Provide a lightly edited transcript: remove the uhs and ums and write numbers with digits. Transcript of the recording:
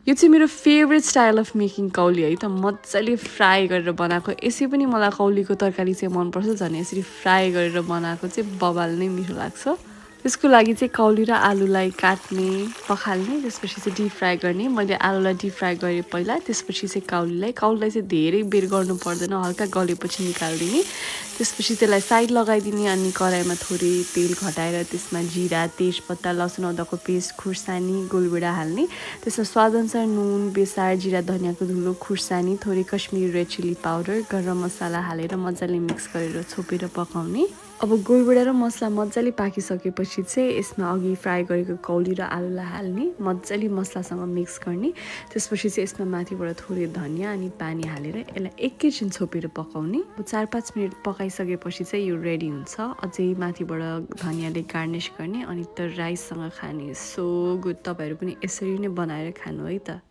यो चाहिँ मेरो फेभरेट स्टाइल अफ मेकिङ कौली है त मजाले फ्राई गरेर बनाएको यसै पनि मलाई कौलीको तरकारी चाहिँ मनपर्छ झन् यसरी फ्राई गरेर बनाएको चाहिँ बबाल नै मिठो लाग्छ त्यसको लागि चाहिँ कौली र आलुलाई काट्ने पखाल्ने त्यसपछि चाहिँ डिप फ्राई गर्ने मैले आलुलाई डिप फ्राई गरेँ पहिला त्यसपछि चाहिँ काउलीलाई चाहिँ धेरै बेर गर्नु पर्दैन हल्का गलेपछि निकाल्दिने त्यसपछि त्यसलाई साइड लगाइदिने अनि कराईमा थोरै तेल घटाएर त्यसमा जिरा तेजपत्ता लसुन अदुवाको पेस्ट खुर्सानी गोलभेडा हाल्ने त्यसमा स्वादअनुसार नुन बेसार जिरा धनियाँको धुलो खुर्सानी थोरै कश्मिरी रेड चिली पाउडर गरम मसला हालेर मजाले मिक्स गरेर छोपेर पकाउने अब गोलभेडा र मसला मजाले पाकिसकेपछि चाहिँ यसमा अघि फ्राई गरेको कौली र आलुलाई हाल्ने मजाले मसलासँग मिक्स गर्ने त्यसपछि चाहिँ यसमा माथिबाट थोरै धनियाँ अनि पानी हालेर यसलाई एकैछिन छोपेर पकाउने 4-5 मिनट पकाइसकेपछि चाहिँ यो रेडी हुन्छ अझै माथिबाट धनियाँले गार्निस गर्ने अनि त राइससँग खाने सो गुड तपाईहरु पनि यसरी नै बनाएर खानु है त